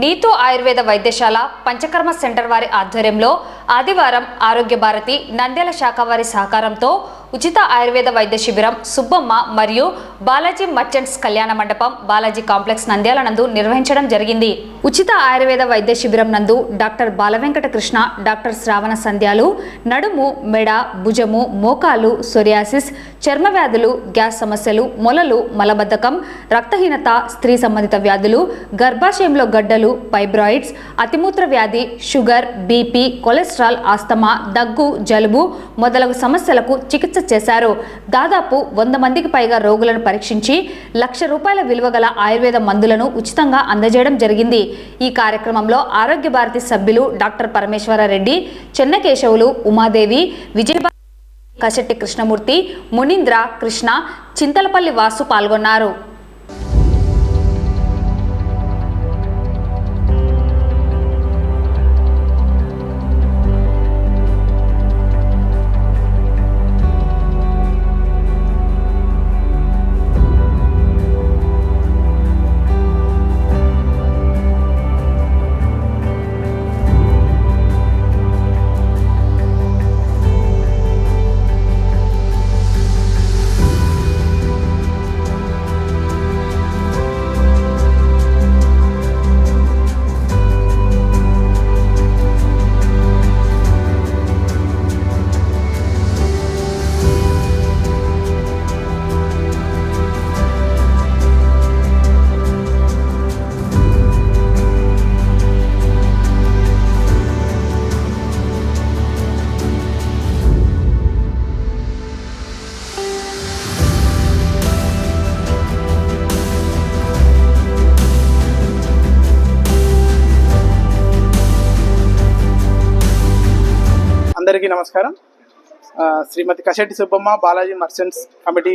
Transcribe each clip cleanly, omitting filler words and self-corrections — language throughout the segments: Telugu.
నీతు ఆయుర్వేద వైద్యశాల పంచకర్మ సెంటర్ వారి ఆధ్వర్యంలో ఆదివారం ఆరోగ్య భారతి నంద్యాల శాఖ వారి సహకారంతో ఉచిత ఆయుర్వేద వైద్య శిబిరం సుబ్బమ్మ మరియు బాలాజీ మర్చెంట్స్ కళ్యాణ మండపం బాలాజీ కాంప్లెక్స్ నంద్యాల నందు నిర్వహించడం జరిగింది. ఉచిత ఆయుర్వేద వైద్య శిబిరం నందు డాక్టర్ బాలవెంకట కృష్ణ, డాక్టర్ శ్రావణ సంధ్యాలు నడుము, మెడ, భుజము, మోకాలు, సోరియాసిస్, చర్మ వ్యాధులు, గ్యాస్ సమస్యలు, మొలలు, మలబద్ధకం, రక్తహీనత, స్త్రీ సంబంధిత వ్యాధులు, గర్భాశయంలో గడ్డలు, ఫైబ్రాయిడ్స్, అతిమూత్ర వ్యాధి, షుగర్, బీపీ, కొలెస్ట్రాల్, ఆస్తమా, దగ్గు, జలుబు మొదలగు సమస్యలకు చికిత్స చేశారు. దాదాపు 100 మందికి పైగా రోగులను పరీక్షించి ₹1,00,000 విలువ గల ఆయుర్వేద మందులను ఉచితంగా అందజేయడం జరిగింది. ఈ కార్యక్రమంలో ఆరోగ్య భారతి సభ్యులు డాక్టర్ పరమేశ్వరరెడ్డి, చెన్నకేశవులు, ఉమాదేవి, విజయభారతి, కశెట్టి కృష్ణమూర్తి, మునీంద్ర, కృష్ణ, చింతలపల్లి వాసు పాల్గొన్నారు. అందరికీ నమస్కారం. శ్రీమతి కశెట్టి సుబ్బమ్మ బాలాజీ మర్చెంట్స్ కమిటీ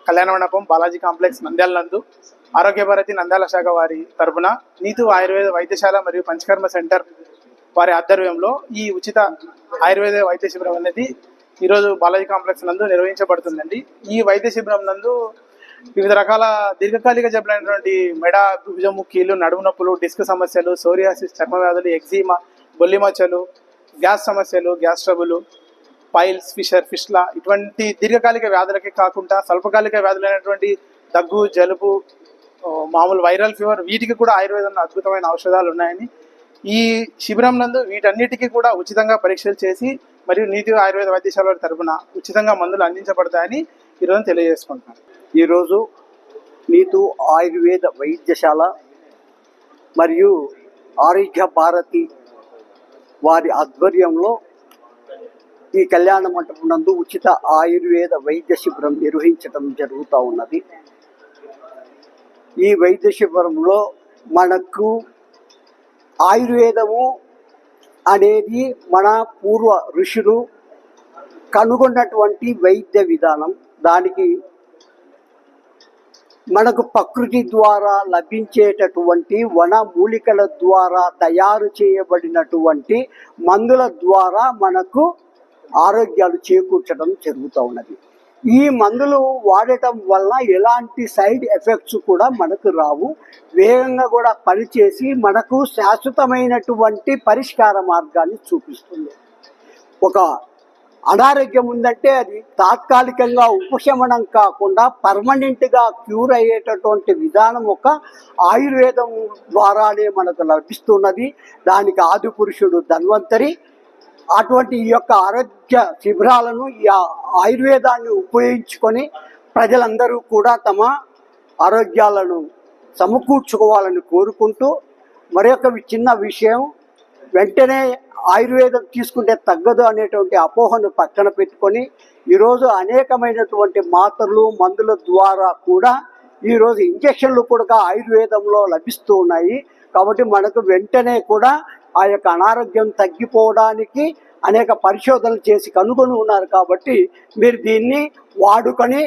కళ్యాణ మండపం బాలాజీ కాంప్లెక్స్ నంద్యాల నందు ఆరోగ్య భారతి నంద్యాల శాఖ వారి తరపున నీతు ఆయుర్వేద వైద్యశాల మరియు పంచకర్మ సెంటర్ వారి ఆధ్వర్యంలో ఈ ఉచిత ఆయుర్వేద వైద్య శిబిరం అనేది ఈరోజు బాలాజీ కాంప్లెక్స్ నందు నిర్వహించబడుతుందండి. ఈ వైద్య శిబిరం నందు వివిధ రకాల దీర్ఘకాలిక జబ్బులైనటువంటి మెడ, భుజము, కీళ్ళు, నడుము నొప్పులు, డిస్క్ సమస్యలు, సోరియాసిస్, చర్మ వ్యాధులు, ఎగ్జిమా, బొల్లిమచ్చలు, గ్యాస్ సమస్యలు, గ్యాస్ ట్రబుల్, పైల్స్, ఫిష్లా ఇటువంటి దీర్ఘకాలిక వ్యాధులకే కాకుండా స్వల్పకాలిక వ్యాధులైనటువంటి దగ్గు, జలుబు, మామూలు వైరల్ ఫీవర్ వీటికి కూడా ఆయుర్వేదంలో అద్భుతమైన ఔషధాలు ఉన్నాయని ఈ శిబిరం నందు వీటన్నిటికీ కూడా ఉచితంగా పరీక్షలు చేసి మరియు నీతి ఆయుర్వేద వైద్యశాల తరపున ఉచితంగా మందులు అందించబడతాయని ఈరోజు తెలియజేసుకుంటున్నాను. ఈరోజు నీతు ఆయుర్వేద వైద్యశాల మరియు ఆరోగ్య భారతి వారి ఆధ్వర్యంలో ఈ కళ్యాణ మండపం నందు ఉచిత ఆయుర్వేద వైద్య శిబిరం నిర్వహించడం జరుగుతూ ఉన్నది. ఈ వైద్య శిబిరంలో మనకు ఆయుర్వేదము అనేది మన పూర్వ ఋషులు కనుగొన్నటువంటి వైద్య విధానం. దానికి మనకు ప్రకృతి ద్వారా లభించేటటువంటి వన మూలికల ద్వారా తయారు చేయబడినటువంటి మందుల ద్వారా మనకు ఆరోగ్యాలు చేకూర్చడం జరుగుతూ ఉన్నది. ఈ మందులు వాడటం వలన ఎలాంటి సైడ్ ఎఫెక్ట్స్ కూడా మనకు రావు. వేగంగా కూడా పనిచేసి మనకు శాశ్వతమైనటువంటి పరిష్కార మార్గాన్ని చూపిస్తుంది. ఒక అనారోగ్యం ఉందంటే అది తాత్కాలికంగా ఉపశమనం కాకుండా పర్మనెంట్గా క్యూర్ అయ్యేటటువంటి విధానం ఒక ఆయుర్వేదం ద్వారానే మనకు లభిస్తున్నది. దానికి ఆది పురుషుడు ధన్వంతరి. అటువంటి ఈ యొక్క ఆరోగ్య శిబిరాలను ఈ ఆయుర్వేదాన్ని ఉపయోగించుకొని ప్రజలందరూ కూడా తమ ఆరోగ్యాలను సమకూర్చుకోవాలని కోరుకుంటూ, మరొక చిన్న విషయం, వెంటనే ఆయుర్వేదం తీసుకుంటే తగ్గదు అనేటువంటి అపోహను పక్కన పెట్టుకొని ఈరోజు అనేకమైనటువంటి మాత్రలు, మందుల ద్వారా కూడా ఈరోజు ఇంజక్షన్లు కూడా ఆయుర్వేదంలో లభిస్తూ ఉన్నాయి. కాబట్టి మనకు వెంటనే కూడా ఆ యొక్క అనారోగ్యం తగ్గిపోవడానికి అనేక పరిశోధనలు చేసి కనుగొని ఉన్నారు. కాబట్టి మీరు దీన్ని వాడుకొని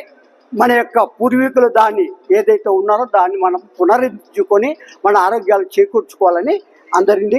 మన యొక్క పూర్వీకులు దాన్ని ఏదైతే ఉన్నారో దాన్ని మనం పునరుద్ధరించుకొని మన ఆరోగ్యాలు చేకూర్చుకోవాలని అందరినీ